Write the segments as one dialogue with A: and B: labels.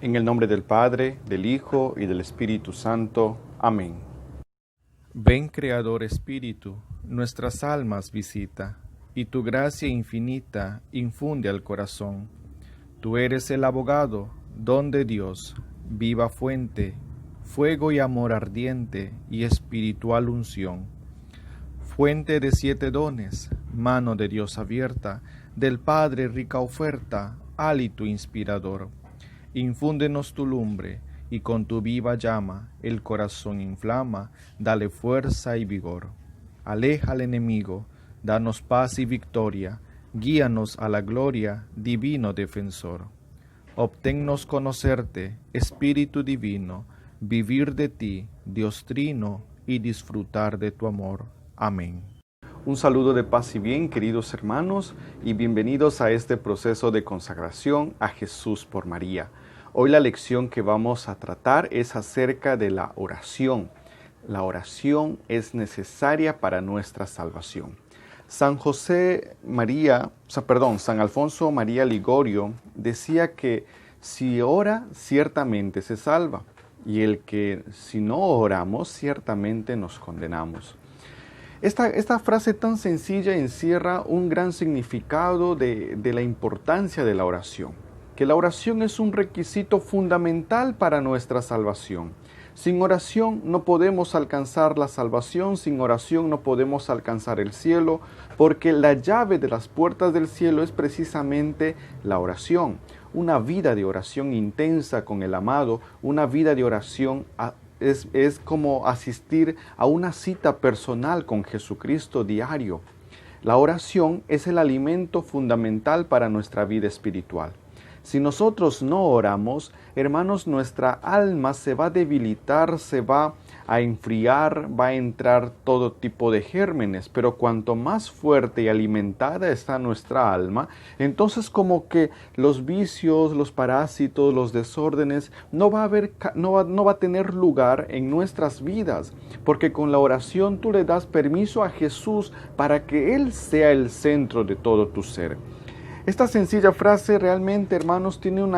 A: En el nombre del Padre, del Hijo y del Espíritu Santo. Amén.
B: Ven, Creador Espíritu, nuestras almas visita, y tu gracia infinita infunde al corazón. Tú eres el abogado, don de Dios, viva fuente, fuego y amor ardiente y espiritual unción. Fuente de 7 dones, mano de Dios abierta, del Padre rica oferta, hálito inspirador. Infúndenos tu lumbre, y con tu viva llama el corazón inflama, dale fuerza y vigor. Aleja al enemigo, danos paz y victoria, guíanos a la gloria, divino defensor. Obténnos conocerte, Espíritu divino, vivir de ti, Dios trino, y disfrutar de tu amor. Amén.
A: Un saludo de paz y bien, queridos hermanos, y bienvenidos a este proceso de consagración a Jesús por María. Hoy la lección que vamos a tratar es acerca de la oración. La oración es necesaria para nuestra salvación. San Alfonso María Ligorio decía que si ora, ciertamente se salva, y el que si no oramos, ciertamente nos condenamos. Esta frase tan sencilla encierra un gran significado de la importancia de la oración. Que la oración es un requisito fundamental para nuestra salvación. Sin oración no podemos alcanzar la salvación, sin oración no podemos alcanzar el cielo, porque la llave de las puertas del cielo es precisamente la oración. Una vida de oración intensa con el amado, una vida de oración es como asistir a una cita personal con Jesucristo diario. La oración es el alimento fundamental para nuestra vida espiritual. Si nosotros no oramos, hermanos, nuestra alma se va a debilitar, se va a enfriar, va a entrar todo tipo de gérmenes, pero cuanto más fuerte y alimentada está nuestra alma, entonces como que los vicios, los parásitos, los desórdenes no va a tener lugar en nuestras vidas, porque con la oración tú le das permiso a Jesús para que Él sea el centro de todo tu ser. Esta sencilla frase realmente, hermanos, tiene un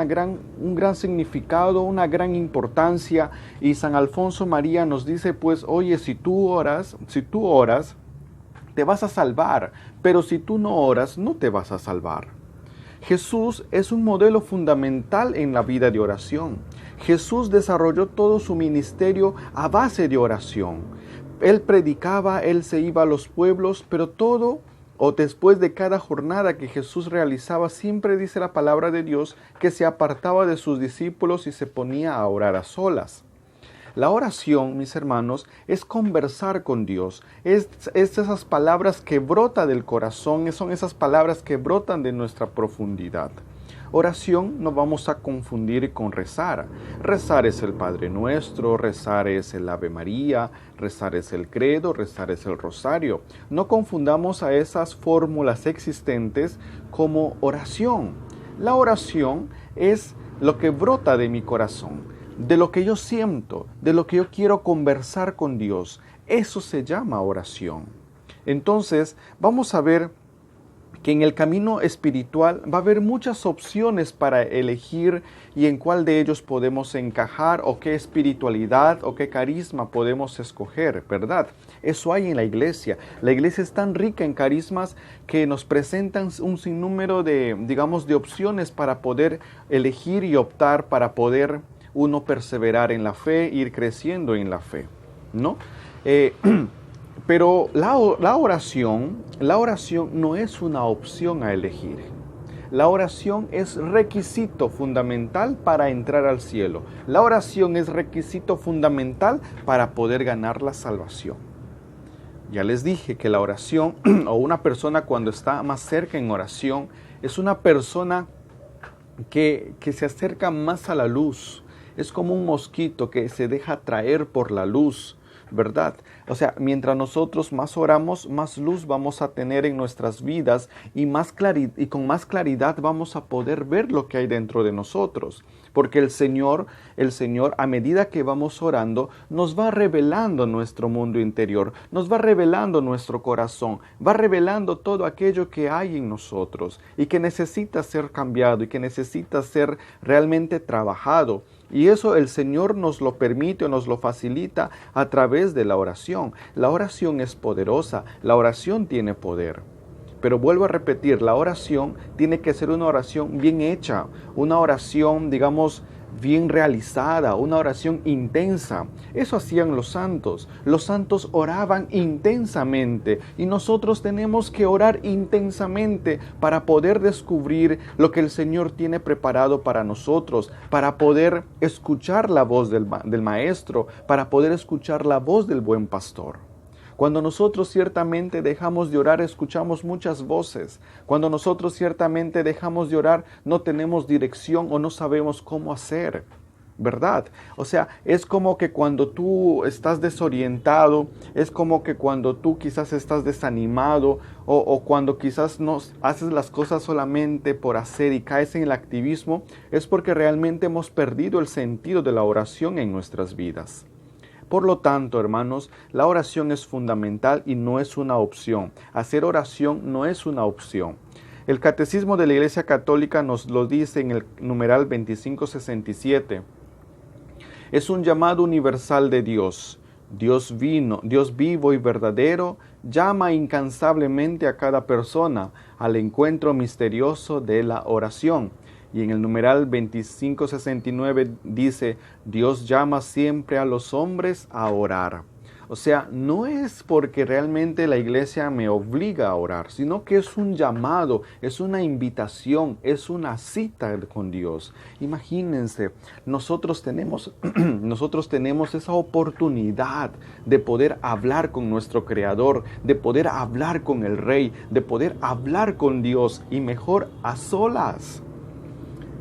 A: gran significado, una gran importancia, y San Alfonso María nos dice, pues, oye, si tú oras, te vas a salvar, pero si tú no oras, no te vas a salvar. Jesús es un modelo fundamental en la vida de oración. Jesús desarrolló todo su ministerio a base de oración. Él predicaba, Él se iba a los pueblos, pero después de cada jornada que Jesús realizaba, siempre dice la palabra de Dios que se apartaba de sus discípulos y se ponía a orar a solas. La oración, mis hermanos, es conversar con Dios. Es esas palabras que brotan del corazón, son esas palabras que brotan de nuestra profundidad. Oración no vamos a confundir con rezar. Rezar es el Padre Nuestro, rezar es el Ave María, rezar es el Credo, rezar es el Rosario. No confundamos a esas fórmulas existentes como oración. La oración es lo que brota de mi corazón, de lo que yo siento, de lo que yo quiero conversar con Dios. Eso se llama oración. Entonces, vamos a ver que en el camino espiritual va a haber muchas opciones para elegir y en cuál de ellos podemos encajar o qué espiritualidad o qué carisma podemos escoger, ¿verdad? Eso hay en la iglesia. La iglesia es tan rica en carismas que nos presentan un sinnúmero de opciones para poder elegir y optar para poder uno perseverar en la fe, ir creciendo en la fe, ¿no? Pero la oración no es una opción a elegir. La oración es requisito fundamental para entrar al cielo. La oración es requisito fundamental para poder ganar la salvación. Ya les dije que la oración o una persona cuando está más cerca en oración es una persona que se acerca más a la luz. Es como un mosquito que se deja atraer por la luz. ¿verdad? O sea, mientras nosotros más oramos, más luz vamos a tener en nuestras vidas y con más claridad vamos a poder ver lo que hay dentro de nosotros. Porque el Señor, a medida que vamos orando, nos va revelando nuestro mundo interior, nos va revelando nuestro corazón, va revelando todo aquello que hay en nosotros y que necesita ser cambiado y que necesita ser realmente trabajado. Y eso el Señor nos lo permite o nos lo facilita a través de la oración. La oración es poderosa, la oración tiene poder. Pero vuelvo a repetir, la oración tiene que ser una oración bien hecha, una oración, digamos, bien realizada, una oración intensa. Eso hacían los santos. Los santos oraban intensamente y nosotros tenemos que orar intensamente para poder descubrir lo que el Señor tiene preparado para nosotros, para poder escuchar la voz del Maestro, para poder escuchar la voz del buen pastor. Cuando nosotros ciertamente dejamos de orar, escuchamos muchas voces. Cuando nosotros ciertamente dejamos de orar, no tenemos dirección o no sabemos cómo hacer, ¿verdad? O sea, es como que cuando tú estás desorientado, es como que cuando tú quizás estás desanimado o cuando quizás no haces las cosas solamente por hacer y caes en el activismo, es porque realmente hemos perdido el sentido de la oración en nuestras vidas. Por lo tanto, hermanos, la oración es fundamental y no es una opción. Hacer oración no es una opción. El Catecismo de la Iglesia Católica nos lo dice en el numeral 2567. Es un llamado universal de Dios. Dios vivo y verdadero, llama incansablemente a cada persona al encuentro misterioso de la oración. Y en el numeral 2569 dice, Dios llama siempre a los hombres a orar. O sea, no es porque realmente la iglesia me obliga a orar, sino que es un llamado, es una invitación, es una cita con Dios. Imagínense, nosotros tenemos esa oportunidad de poder hablar con nuestro Creador, de poder hablar con el Rey, de poder hablar con Dios y mejor a solas.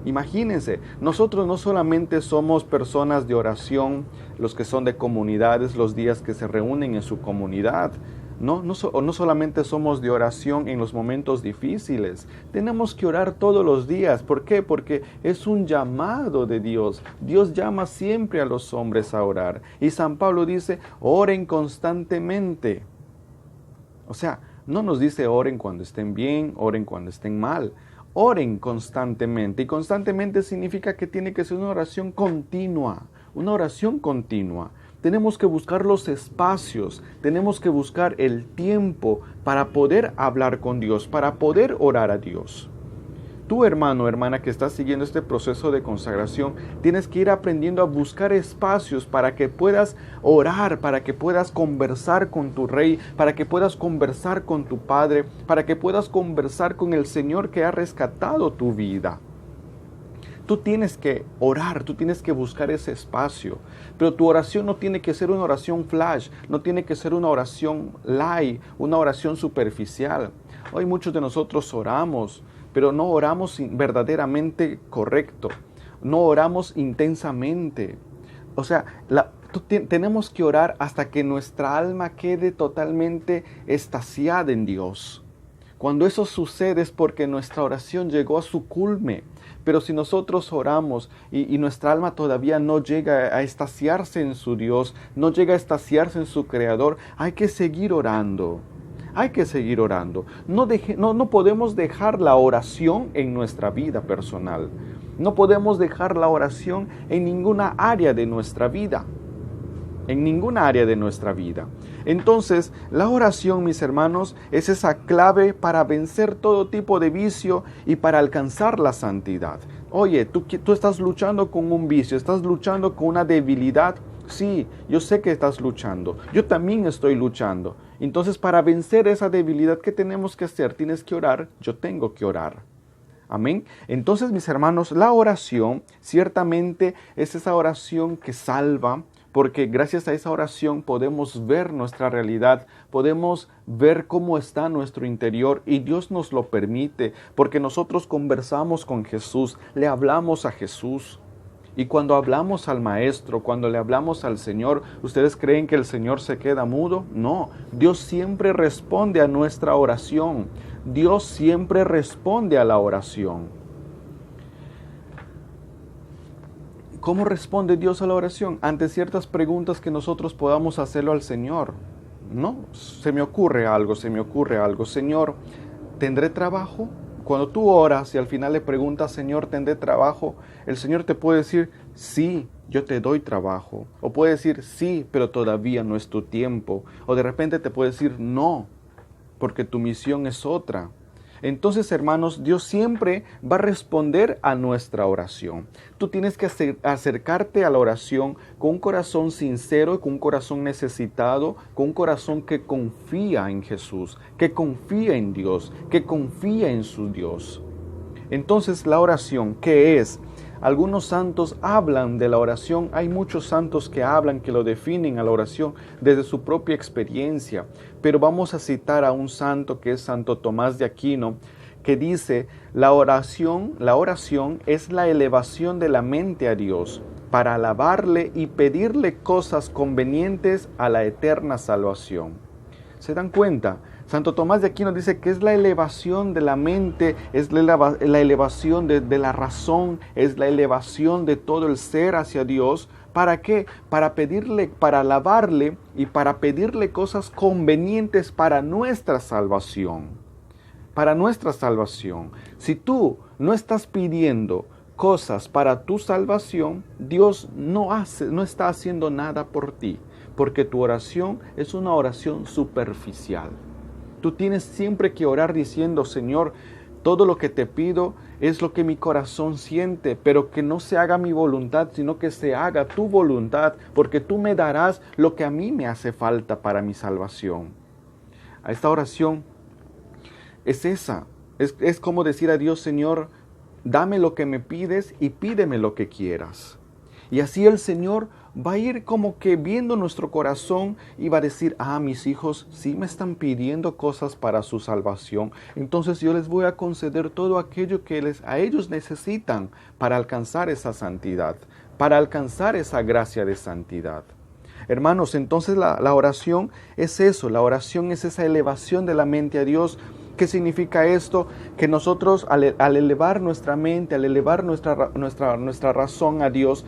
A: Imagínense, nosotros no solamente somos personas de oración, los que son de comunidades, los días que se reúnen en su comunidad, no solamente somos de oración en los momentos difíciles, tenemos que orar todos los días. ¿Por qué? Porque es un llamado de Dios. Dios llama siempre a los hombres a orar. Y San Pablo dice, oren constantemente. O sea, no nos dice oren cuando estén bien, oren cuando estén mal. Oren constantemente, y constantemente significa que tiene que ser una oración continua, una oración continua. Tenemos que buscar los espacios, tenemos que buscar el tiempo para poder hablar con Dios, para poder orar a Dios. Tú, hermano, hermana, que estás siguiendo este proceso de consagración, tienes que ir aprendiendo a buscar espacios para que puedas orar, para que puedas conversar con tu Rey, para que puedas conversar con tu Padre, para que puedas conversar con el Señor que ha rescatado tu vida. Tú tienes que orar, tú tienes que buscar ese espacio, pero tu oración no tiene que ser una oración flash, no tiene que ser una oración light, una oración superficial. Hoy muchos de nosotros oramos, pero no oramos verdaderamente correcto, no oramos intensamente. O sea, tenemos que orar hasta que nuestra alma quede totalmente extasiada en Dios. Cuando eso sucede es porque nuestra oración llegó a su culme. Pero si nosotros oramos y nuestra alma todavía no llega a extasiarse en su Dios, no llega a extasiarse en su Creador, hay que seguir orando. Hay que seguir orando. No podemos dejar la oración en nuestra vida personal. No podemos dejar la oración en ninguna área de nuestra vida. En ninguna área de nuestra vida. Entonces, la oración, mis hermanos, es esa clave para vencer todo tipo de vicio y para alcanzar la santidad. Oye, tú estás luchando con un vicio, estás luchando con una debilidad. Sí, yo sé que estás luchando. Yo también estoy luchando. Entonces, para vencer esa debilidad, ¿qué tenemos que hacer? Tienes que orar, yo tengo que orar. Amén. Entonces, mis hermanos, la oración ciertamente es esa oración que salva, porque gracias a esa oración podemos ver nuestra realidad, podemos ver cómo está nuestro interior y Dios nos lo permite, porque nosotros conversamos con Jesús, le hablamos a Jesús. Y cuando hablamos al Maestro, cuando le hablamos al Señor, ¿ustedes creen que el Señor se queda mudo? No, Dios siempre responde a nuestra oración. Dios siempre responde a la oración. ¿Cómo responde Dios a la oración? Ante ciertas preguntas que nosotros podamos hacerlo al Señor. No, se me ocurre algo. Señor, ¿tendré trabajo? Cuando tú oras y al final le preguntas, Señor, ¿tendré trabajo? El Señor te puede decir, sí, yo te doy trabajo. O puede decir, sí, pero todavía no es tu tiempo. O de repente te puede decir, no, porque tu misión es otra. Entonces, hermanos, Dios siempre va a responder a nuestra oración. Tú tienes que acercarte a la oración con un corazón sincero, con un corazón necesitado, con un corazón que confía en Jesús, que confía en Dios, que confía en su Dios. Entonces, la oración, ¿qué es? Algunos santos hablan de la oración, hay muchos santos que hablan, que lo definen a la oración desde su propia experiencia, pero vamos a citar a un santo que es Santo Tomás de Aquino, que dice, la oración es la elevación de la mente a Dios para alabarle y pedirle cosas convenientes a la eterna salvación. ¿Se dan cuenta? Santo Tomás de Aquino dice que es la elevación de la mente, es la elevación de la razón, es la elevación de todo el ser hacia Dios. ¿Para qué? Para pedirle, para alabarle y para pedirle cosas convenientes para nuestra salvación. Para nuestra salvación. Si tú no estás pidiendo cosas para tu salvación, Dios no está haciendo nada por ti, porque tu oración es una oración superficial. Tú tienes siempre que orar diciendo, Señor, todo lo que te pido es lo que mi corazón siente, pero que no se haga mi voluntad, sino que se haga tu voluntad, porque tú me darás lo que a mí me hace falta para mi salvación. A esta oración es esa, es como decir a Dios, Señor, dame lo que me pides y pídeme lo que quieras. Y así el Señor va a ir como que viendo nuestro corazón y va a decir, mis hijos sí me están pidiendo cosas para su salvación. Entonces yo les voy a conceder todo aquello que a ellos necesitan para alcanzar esa santidad, para alcanzar esa gracia de santidad. Hermanos, entonces la oración es eso, la oración es esa elevación de la mente a Dios. ¿Qué significa esto? Que nosotros al elevar nuestra mente, al elevar nuestra razón a Dios,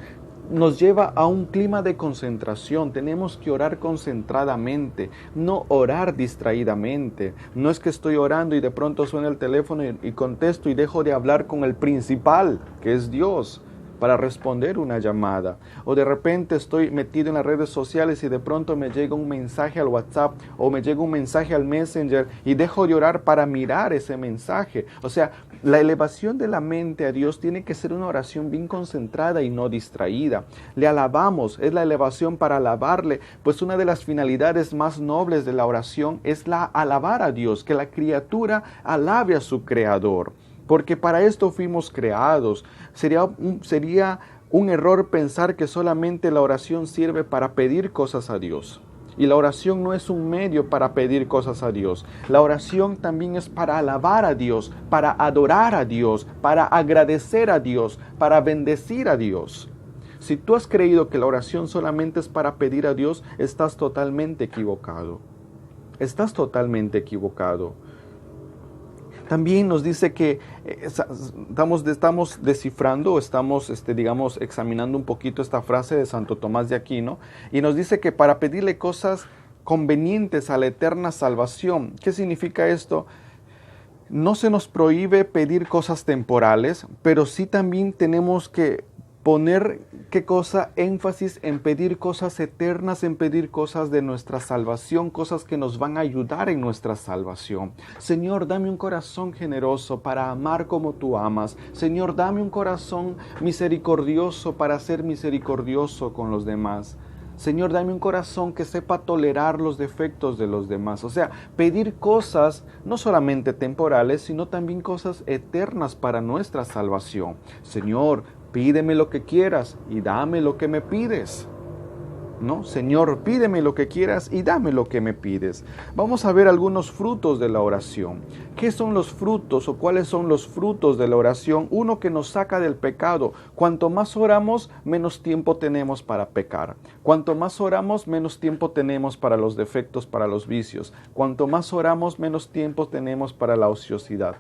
A: nos lleva a un clima de concentración. Tenemos que orar concentradamente, no orar distraídamente. No es que estoy orando y de pronto suena el teléfono y contesto y dejo de hablar con el principal, que es Dios, para responder una llamada. O de repente estoy metido en las redes sociales y de pronto me llega un mensaje al WhatsApp o me llega un mensaje al Messenger y dejo de orar para mirar ese mensaje. O sea, la elevación de la mente a Dios tiene que ser una oración bien concentrada y no distraída. Le alabamos, es la elevación para alabarle, pues una de las finalidades más nobles de la oración es la alabar a Dios, que la criatura alabe a su Creador. Porque para esto fuimos creados. Sería un error pensar que solamente la oración sirve para pedir cosas a Dios. Y la oración no es un medio para pedir cosas a Dios. La oración también es para alabar a Dios, para adorar a Dios, para agradecer a Dios, para bendecir a Dios. Si tú has creído que la oración solamente es para pedir a Dios, estás totalmente equivocado. Estás totalmente equivocado. También nos dice que estamos descifrando, estamos examinando un poquito esta frase de Santo Tomás de Aquino y nos dice que para pedirle cosas convenientes a la eterna salvación. ¿Qué significa esto? No se nos prohíbe pedir cosas temporales, pero sí también tenemos que poner, énfasis en pedir cosas eternas, en pedir cosas de nuestra salvación, cosas que nos van a ayudar en nuestra salvación. Señor, dame un corazón generoso para amar como tú amas. Señor, dame un corazón misericordioso para ser misericordioso con los demás. Señor, dame un corazón que sepa tolerar los defectos de los demás. O sea, pedir cosas no solamente temporales, sino también cosas eternas para nuestra salvación. Señor, pídeme lo que quieras y dame lo que me pides. ¿no? Señor, pídeme lo que quieras y dame lo que me pides. Vamos a ver algunos frutos de la oración. ¿Qué son los frutos o cuáles son los frutos de la oración? Uno, que nos saca del pecado. Cuanto más oramos, menos tiempo tenemos para pecar. Cuanto más oramos, menos tiempo tenemos para los defectos, para los vicios. Cuanto más oramos, menos tiempo tenemos para la ociosidad.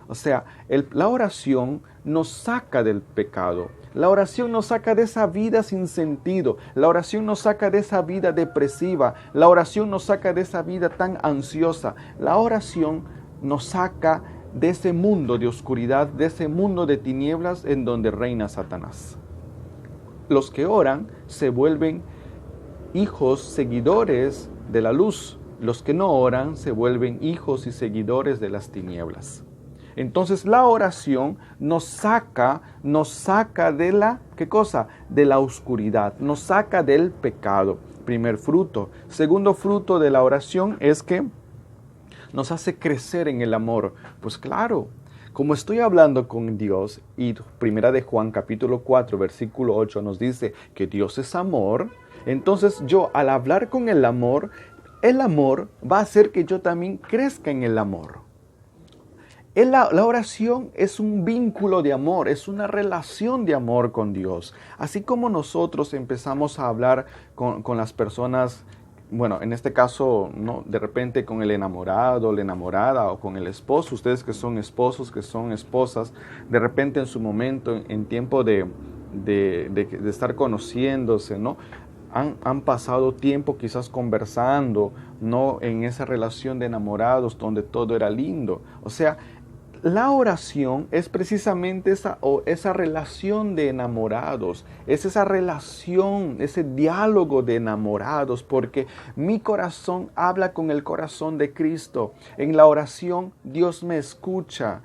A: O sea, la oración nos saca del pecado. La oración nos saca de esa vida sin sentido. La oración nos saca de esa vida depresiva. La oración nos saca de esa vida tan ansiosa. La oración nos saca de ese mundo de oscuridad, de ese mundo de tinieblas en donde reina Satanás. Los que oran se vuelven hijos, seguidores de la luz. Los que no oran se vuelven hijos y seguidores de las tinieblas. Entonces la oración nos saca de la, ¿qué cosa? De la oscuridad, nos saca del pecado. Primer fruto. Segundo fruto de la oración es que nos hace crecer en el amor. Pues claro, como estoy hablando con Dios, y primera de Juan capítulo 4 versículo 8 nos dice que Dios es amor, entonces yo al hablar con el amor va a hacer que yo también crezca en el amor. La oración es un vínculo de amor, es una relación de amor con Dios. Así como nosotros empezamos a hablar con las personas, bueno, en este caso, no, de repente con el enamorado, la enamorada o con el esposo, ustedes que son esposos, que son esposas, de repente en su momento, en tiempo de estar conociéndose, ¿no? Han pasado tiempo quizás conversando, ¿no? En esa relación de enamorados donde todo era lindo. O sea, la oración es precisamente esa relación de enamorados, es esa relación, ese diálogo de enamorados, porque mi corazón habla con el corazón de Cristo. En la oración Dios me escucha,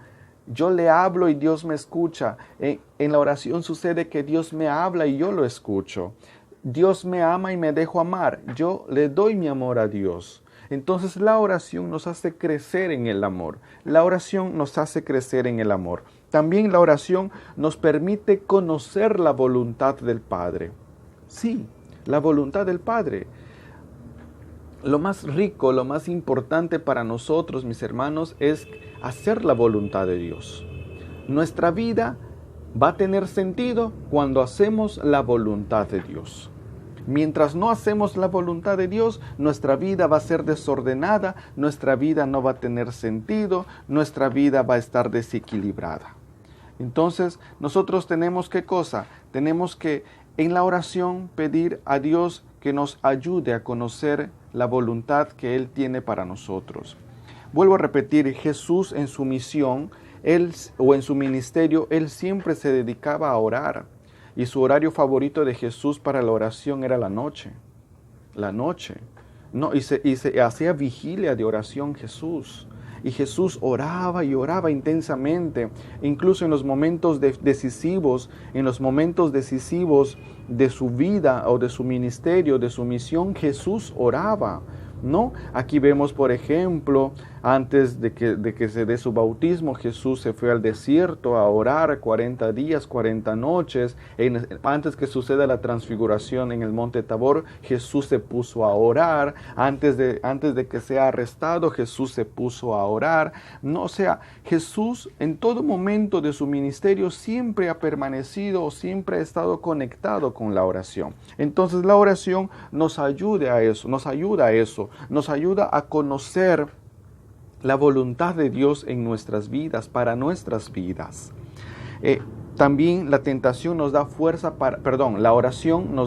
A: yo le hablo y Dios me escucha. En la oración sucede que Dios me habla y yo lo escucho. Dios me ama y me dejo amar, yo le doy mi amor a Dios. Entonces la oración nos hace crecer en el amor. La oración nos hace crecer en el amor. También la oración nos permite conocer la voluntad del Padre. Sí, la voluntad del Padre. Lo más rico, lo más importante para nosotros, mis hermanos, es hacer la voluntad de Dios. Nuestra vida va a tener sentido cuando hacemos la voluntad de Dios. Mientras no hacemos la voluntad de Dios, nuestra vida va a ser desordenada, nuestra vida no va a tener sentido, nuestra vida va a estar desequilibrada. Entonces, nosotros tenemos ¿qué cosa? Tenemos que en la oración pedir a Dios que nos ayude a conocer la voluntad que Él tiene para nosotros. Vuelvo a repetir, Jesús en su misión, en su ministerio, Él siempre se dedicaba a orar. Y su horario favorito de Jesús para la oración era la noche. La noche. No, y se hacía vigilia de oración Jesús. Y Jesús oraba y oraba intensamente. Incluso en los momentos decisivos, de su vida o de su ministerio, de su misión, Jesús oraba. ¿No? Aquí vemos, por ejemplo, antes de que se dé su bautismo, Jesús se fue al desierto a orar 40 días, 40 noches. Antes que suceda la transfiguración en el monte Tabor, Jesús se puso a orar. Antes de que sea arrestado, Jesús se puso a orar. No, o sea, Jesús en todo momento de su ministerio siempre ha permanecido o siempre ha estado conectado con la oración. Entonces la oración nos ayuda a eso, nos ayuda a conocer la voluntad de Dios en nuestras vidas, para nuestras vidas. También la oración nos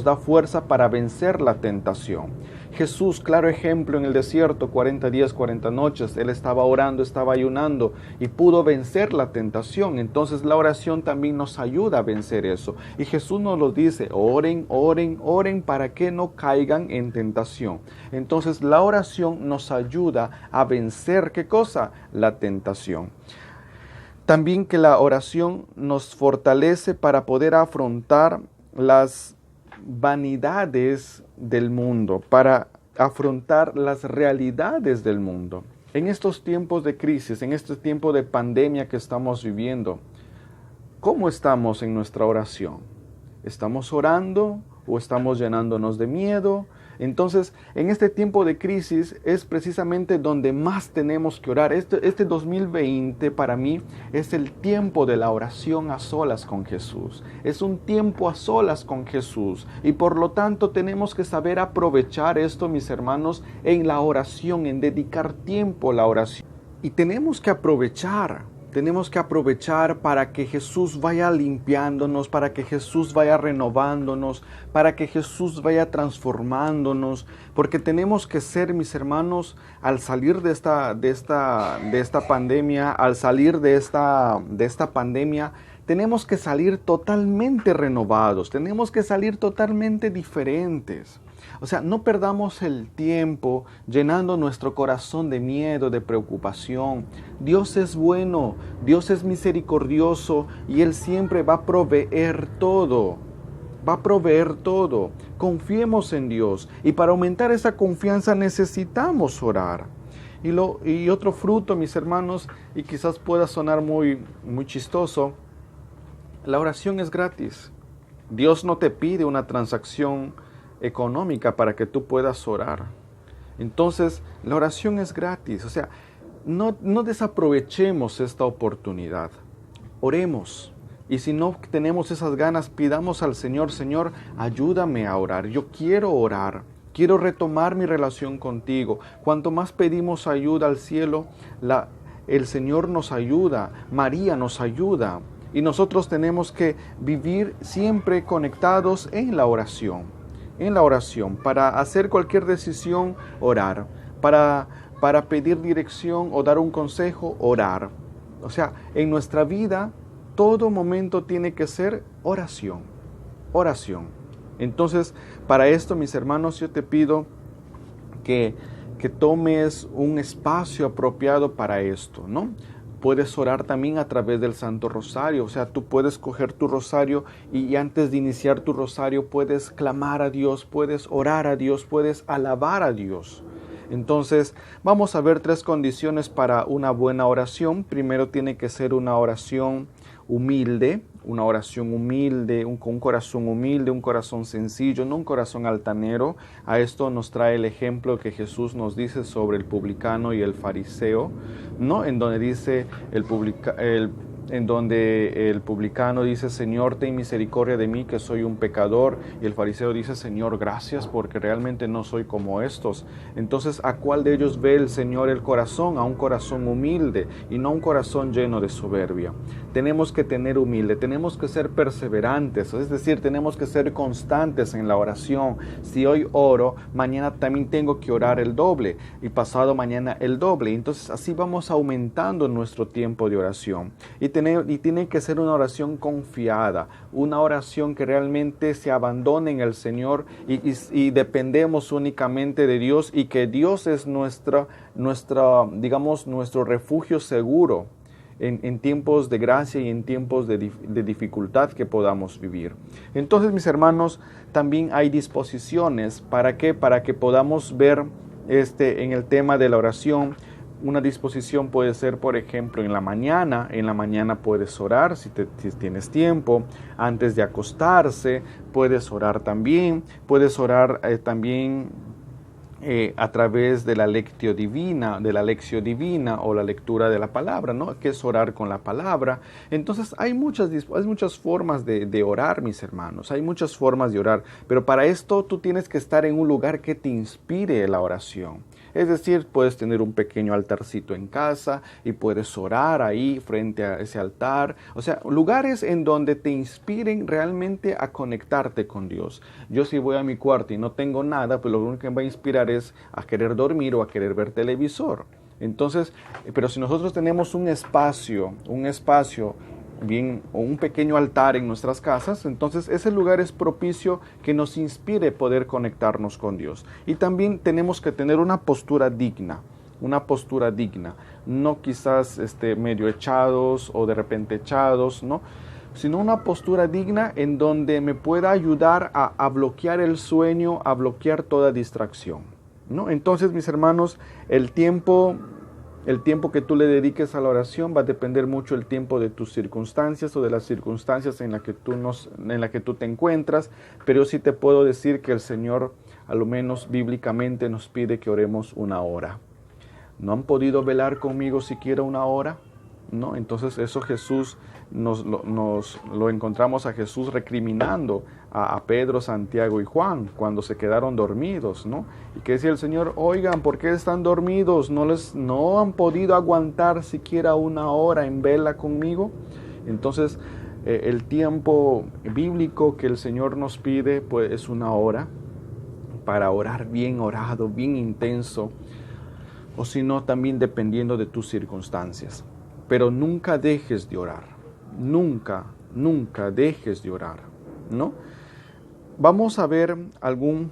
A: da fuerza para vencer la tentación. Jesús, claro ejemplo en el desierto, 40 días, 40 noches, Él estaba orando, estaba ayunando y pudo vencer la tentación. Entonces la oración también nos ayuda a vencer eso. Y Jesús nos lo dice, oren, oren, oren para que no caigan en tentación. Entonces la oración nos ayuda a vencer, ¿qué cosa? La tentación. También que la oración nos fortalece para poder afrontar las vanidades del mundo, para afrontar las realidades del mundo. En estos tiempos de crisis, en este tiempo de pandemia que estamos viviendo, ¿cómo estamos en nuestra oración? ¿Estamos orando o estamos llenándonos de miedo. Entonces, en este tiempo de crisis es precisamente donde más tenemos que orar. Este 2020 para mí es el tiempo de la oración a solas con Jesús. Es un tiempo a solas con Jesús. Y por lo tanto tenemos que saber aprovechar esto, mis hermanos, en la oración, en dedicar tiempo a la oración. Y tenemos que aprovechar para que Jesús vaya limpiándonos, para que Jesús vaya renovándonos, para que Jesús vaya transformándonos, porque tenemos que ser, mis hermanos, al salir de esta pandemia, tenemos que salir totalmente renovados, tenemos que salir totalmente diferentes. O sea, no perdamos el tiempo llenando nuestro corazón de miedo, de preocupación. Dios es bueno, Dios es misericordioso y Él siempre va a proveer todo. Va a proveer todo. Confiemos en Dios y para aumentar esa confianza necesitamos orar. Y otro fruto, mis hermanos, y quizás pueda sonar muy chistoso, la oración es gratis. Dios no te pide una transacción económica para que tú puedas orar. Entonces, la oración es gratis. O sea, no desaprovechemos esta oportunidad. Oremos. Y si no tenemos esas ganas, pidamos al Señor, Señor, ayúdame a orar. Yo quiero orar. Quiero retomar mi relación contigo. Cuanto más pedimos ayuda al cielo, el Señor nos ayuda. María nos ayuda. Y nosotros tenemos que vivir siempre conectados en la oración. Para hacer cualquier decisión, orar. Para pedir dirección o dar un consejo, orar. O sea, en nuestra vida, todo momento tiene que ser oración. Entonces, para esto, mis hermanos, yo te pido que tomes un espacio apropiado para esto, ¿no? Puedes orar también a través del Santo Rosario, o sea, tú puedes coger tu rosario y antes de iniciar tu rosario puedes clamar a Dios, puedes orar a Dios, puedes alabar a Dios. Entonces, vamos a ver 3 condiciones para una buena oración. Primero tiene que ser una oración humilde, con un corazón humilde, un corazón sencillo, no un corazón altanero. A esto nos trae el ejemplo que Jesús nos dice sobre el publicano y el fariseo, ¿no? En donde dice el publicano dice, Señor, ten misericordia de mí, que soy un pecador. Y el fariseo dice, Señor, gracias, porque realmente no soy como estos. Entonces, ¿a cuál de ellos ve el Señor el corazón? A un corazón humilde y no un corazón lleno de soberbia. Tenemos que tener humilde, tenemos que ser perseverantes, es decir, tenemos que ser constantes en la oración. Si hoy oro, mañana también tengo que orar el doble y pasado mañana el doble. Entonces, así vamos aumentando nuestro tiempo de oración. Y tiene que ser una oración confiada, una oración que realmente se abandone en el Señor y dependemos únicamente de Dios y que Dios es nuestro refugio seguro en tiempos de gracia y en tiempos de dificultad que podamos vivir. Entonces, mis hermanos, también hay disposiciones. ¿Para qué? Para que podamos ver en el tema de la oración. Una disposición puede ser, por ejemplo, en la mañana puedes orar si tienes tiempo, antes de acostarse puedes orar también, a través de la lectio divina, o la lectura de la palabra, ¿no? Que es orar con la palabra. Entonces hay muchas formas de orar, mis hermanos, hay muchas formas de orar, pero para esto tú tienes que estar en un lugar que te inspire la oración. Es decir, puedes tener un pequeño altarcito en casa y puedes orar ahí frente a ese altar. O sea, lugares en donde te inspiren realmente a conectarte con Dios. Yo si voy a mi cuarto y no tengo nada, pues lo único que me va a inspirar es a querer dormir o a querer ver televisor. Entonces, pero si nosotros tenemos un espacio, o un pequeño altar en nuestras casas, entonces ese lugar es propicio que nos inspire poder conectarnos con Dios. Y también tenemos que tener una postura digna, no quizás medio echados o de repente echados, ¿no? Sino una postura digna en donde me pueda ayudar a bloquear el sueño, a bloquear toda distracción, ¿no? Entonces, mis hermanos, el tiempo El tiempo que tú le dediques a la oración va a depender mucho del tiempo de tus circunstancias o de las circunstancias en la que tú te encuentras, pero sí te puedo decir que el Señor, a lo menos bíblicamente, nos pide que oremos 1 hora. ¿No han podido velar conmigo siquiera 1 hora? ¿No? Entonces eso Jesús lo encontramos a Jesús recriminando a Pedro, Santiago y Juan cuando se quedaron dormidos, ¿no? Y que decía el Señor, oigan, ¿por qué están dormidos? ¿No han podido aguantar siquiera 1 hora en vela conmigo? Entonces el tiempo bíblico que el Señor nos pide pues es 1 hora para orar bien orado, bien intenso, o si no también dependiendo de tus circunstancias. Pero nunca dejes de orar, nunca dejes de orar, ¿no? Vamos a ver un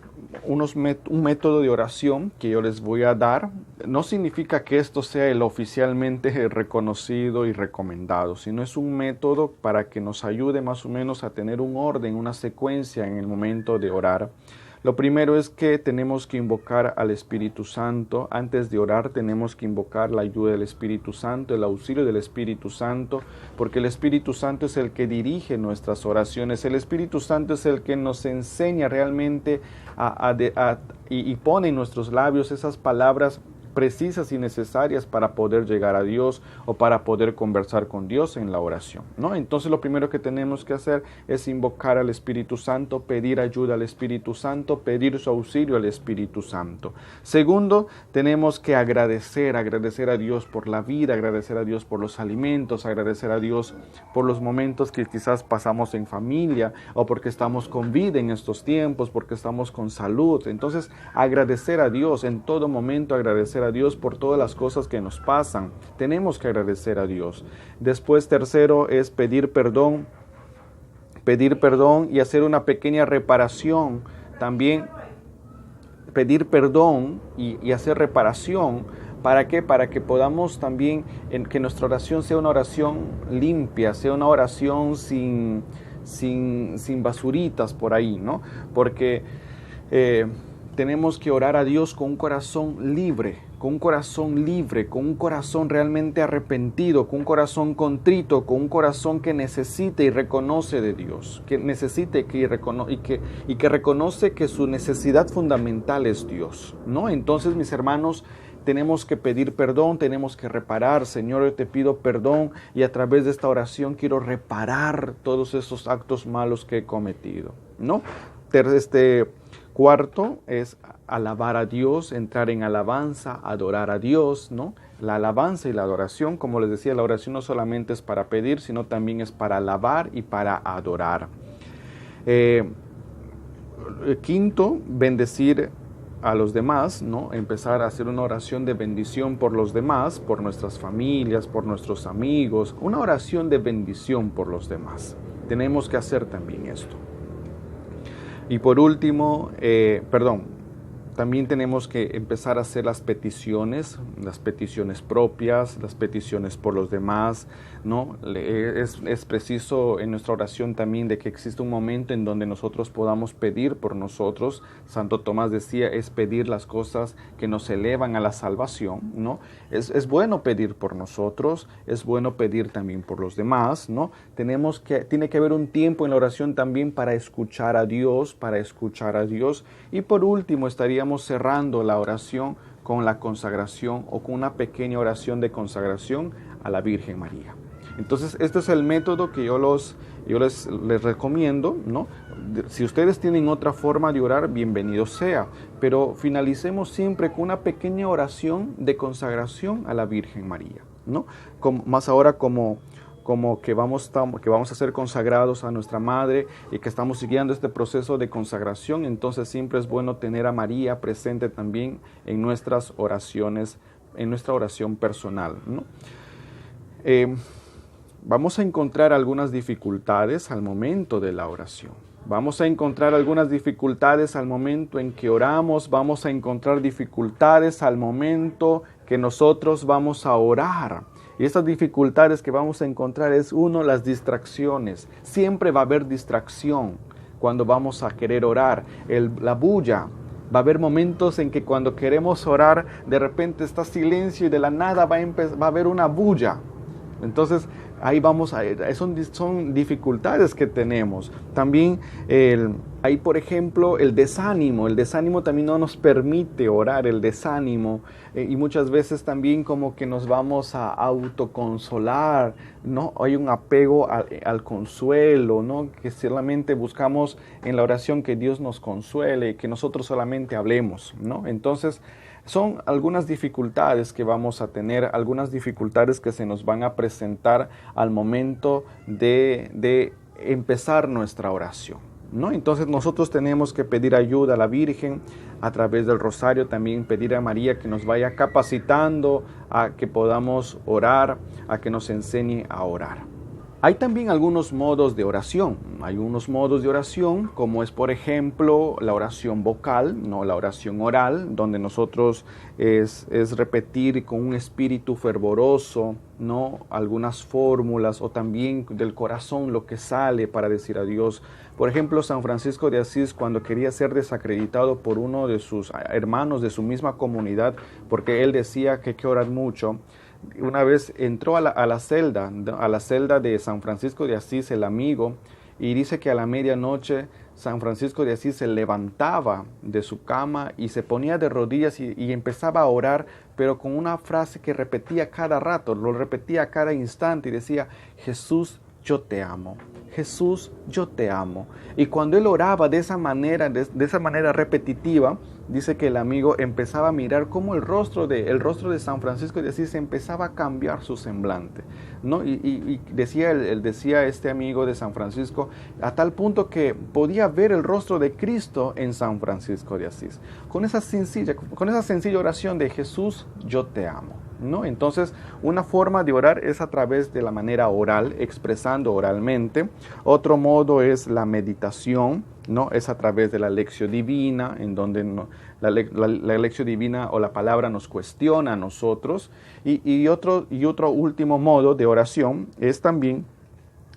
A: método de oración que yo les voy a dar. No significa que esto sea el oficialmente reconocido y recomendado, sino es un método para que nos ayude más o menos a tener un orden, una secuencia en el momento de orar. Lo primero es que tenemos que invocar al Espíritu Santo. Antes de orar tenemos que invocar la ayuda del Espíritu Santo, el auxilio del Espíritu Santo, porque el Espíritu Santo es el que dirige nuestras oraciones. El Espíritu Santo es el que nos enseña realmente y pone en nuestros labios esas palabras precisas y necesarias para poder llegar a Dios o para poder conversar con Dios en la oración, ¿no? Entonces lo primero que tenemos que hacer es invocar al Espíritu Santo, pedir ayuda al Espíritu Santo, pedir su auxilio al Espíritu Santo. Segundo, tenemos que agradecer a Dios por la vida, agradecer a Dios por los alimentos, agradecer a Dios por los momentos que quizás pasamos en familia o porque estamos con vida en estos tiempos, porque estamos con salud. Entonces, agradecer a Dios en todo momento, agradecer a Dios por todas las cosas que nos pasan. Tenemos que agradecer a Dios. Después, tercero, es pedir perdón y hacer una pequeña reparación. También pedir perdón y hacer reparación. ¿Para qué? Para que podamos también, que nuestra oración sea una oración limpia, sea una oración sin basuritas por ahí, ¿no? Porque tenemos que orar a Dios con un corazón libre, con un corazón realmente arrepentido, con un corazón contrito, con un corazón que necesite y reconoce de Dios, que necesite y que reconoce que su necesidad fundamental es Dios, ¿no? Entonces, mis hermanos, tenemos que pedir perdón, tenemos que reparar. Señor, yo te pido perdón y a través de esta oración quiero reparar todos esos actos malos que he cometido, ¿no? Cuarto es alabar a Dios, entrar en alabanza, adorar a Dios, ¿no? La alabanza y la adoración, como les decía, la oración no solamente es para pedir, sino también es para alabar y para adorar. Quinto, bendecir a los demás, ¿no? Empezar a hacer una oración de bendición por los demás, por nuestras familias, por nuestros amigos, una oración de bendición por los demás. Tenemos que hacer también esto. Y por último, también tenemos que empezar a hacer las peticiones propias, las peticiones por los demás, ¿no? Es preciso en nuestra oración también de que exista un momento en donde nosotros podamos pedir por nosotros. Santo Tomás decía, es pedir las cosas que nos elevan a la salvación, ¿no? Es bueno pedir por nosotros, es bueno pedir también por los demás, ¿no? Tiene que haber un tiempo en la oración también para escuchar a Dios, Y por último, estaríamos cerrando la oración con la consagración o con una pequeña oración de consagración a la Virgen María. Entonces, este es el método que yo les recomiendo, ¿no? Si ustedes tienen otra forma de orar, bienvenido sea, pero finalicemos siempre con una pequeña oración de consagración a la Virgen María, ¿no? Más ahora como que vamos a ser consagrados a nuestra Madre y que estamos siguiendo este proceso de consagración, entonces siempre es bueno tener a María presente también en nuestras oraciones, en nuestra oración personal, ¿no? Vamos a encontrar algunas dificultades al momento de la oración. Vamos a encontrar algunas dificultades al momento en que oramos, vamos a encontrar dificultades al momento que nosotros vamos a orar. Y estas dificultades que vamos a encontrar es, uno, las distracciones. Siempre va a haber distracción cuando vamos a querer orar. La bulla, Va a haber momentos en que cuando queremos orar, de repente está silencio y de la nada va a haber una bulla. Entonces, ahí vamos a ir. Son dificultades que tenemos. También hay, por ejemplo, el desánimo. El desánimo también no nos permite orar, el desánimo. Y muchas veces también como que nos vamos a autoconsolar, ¿no? Hay un apego al consuelo, ¿no? Que solamente buscamos en la oración que Dios nos consuele, que nosotros solamente hablemos, ¿no? Entonces, son algunas dificultades que vamos a tener, algunas dificultades que se nos van a presentar al momento de empezar nuestra oración, ¿no? Entonces nosotros tenemos que pedir ayuda a la Virgen a través del rosario, también pedir a María que nos vaya capacitando a que podamos orar, a que nos enseñe a orar. Hay también algunos modos de oración. Hay unos modos de oración, como es por ejemplo la oración vocal, no la oración oral, donde nosotros es repetir con un espíritu fervoroso, ¿no? Algunas fórmulas o también del corazón lo que sale para decir a Dios. Por ejemplo, San Francisco de Asís, cuando quería ser desacreditado por uno de sus hermanos de su misma comunidad, porque él decía que hay que orar mucho, una vez entró a la celda de San Francisco de Asís, el amigo, y dice que a la medianoche San Francisco de Asís se levantaba de su cama y se ponía de rodillas y empezaba a orar, pero con una frase que repetía cada rato, lo repetía cada instante y decía: Jesús, yo te amo. Jesús, yo te amo. Y cuando él oraba de esa manera repetitiva, dice que el amigo empezaba a mirar cómo el rostro de San Francisco de Asís empezaba a cambiar su semblante, ¿no? Y decía este amigo de San Francisco, a tal punto que podía ver el rostro de Cristo en San Francisco de Asís, con esa sencilla oración de Jesús, yo te amo, ¿no? Entonces, una forma de orar es a través de la manera oral, expresando oralmente. Otro modo es la meditación, ¿no? Es a través de la lección divina, en donde la lección divina o la palabra nos cuestiona a nosotros. Y otro último modo de oración es también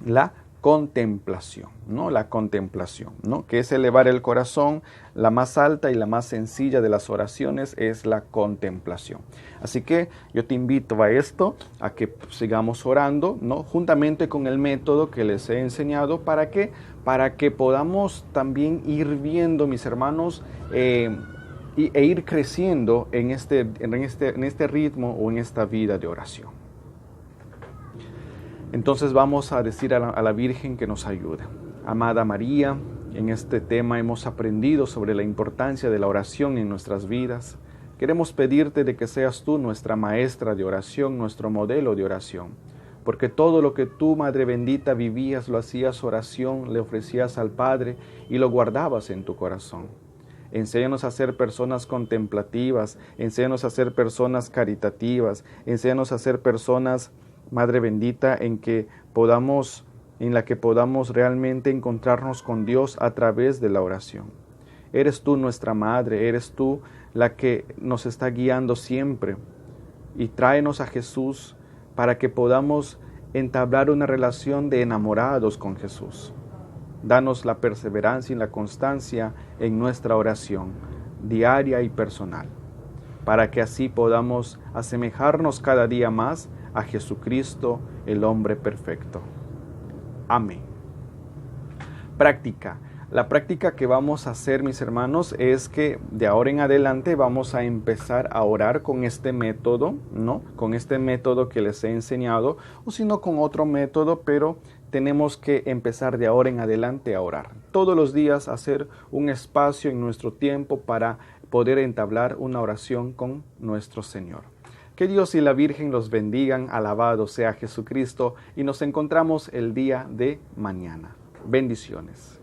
A: la contemplación, ¿no? La contemplación, ¿no? Que es elevar el corazón. La más alta y la más sencilla de las oraciones es la contemplación. Así que yo te invito a esto, a que sigamos orando, ¿no? Juntamente con el método que les he enseñado, ¿para qué? Para que podamos también ir viendo, mis hermanos, e ir creciendo en este ritmo o en esta vida de oración. Entonces vamos a decir a la Virgen que nos ayude. Amada María, en este tema hemos aprendido sobre la importancia de la oración en nuestras vidas. Queremos pedirte de que seas tú nuestra maestra de oración, nuestro modelo de oración. Porque todo lo que tú, Madre bendita, vivías, lo hacías oración, le ofrecías al Padre y lo guardabas en tu corazón. Enséñanos a ser personas contemplativas, enséñanos a ser personas caritativas, enséñanos a ser personas, Madre bendita, en la que podamos realmente encontrarnos con Dios a través de la oración. Eres tú nuestra Madre, eres tú la que nos está guiando siempre. Y tráenos a Jesús para que podamos entablar una relación de enamorados con Jesús. Danos la perseverancia y la constancia en nuestra oración, diaria y personal, para que así podamos asemejarnos cada día más a Jesucristo, el hombre perfecto. Amén. Práctica. La práctica que vamos a hacer, mis hermanos, es que de ahora en adelante vamos a empezar a orar con este método, ¿no? Con este método que les he enseñado, o si no con otro método, pero tenemos que empezar de ahora en adelante a orar. Todos los días hacer un espacio en nuestro tiempo para poder entablar una oración con nuestro Señor. Que Dios y la Virgen los bendigan, alabado sea Jesucristo, y nos encontramos el día de mañana. Bendiciones.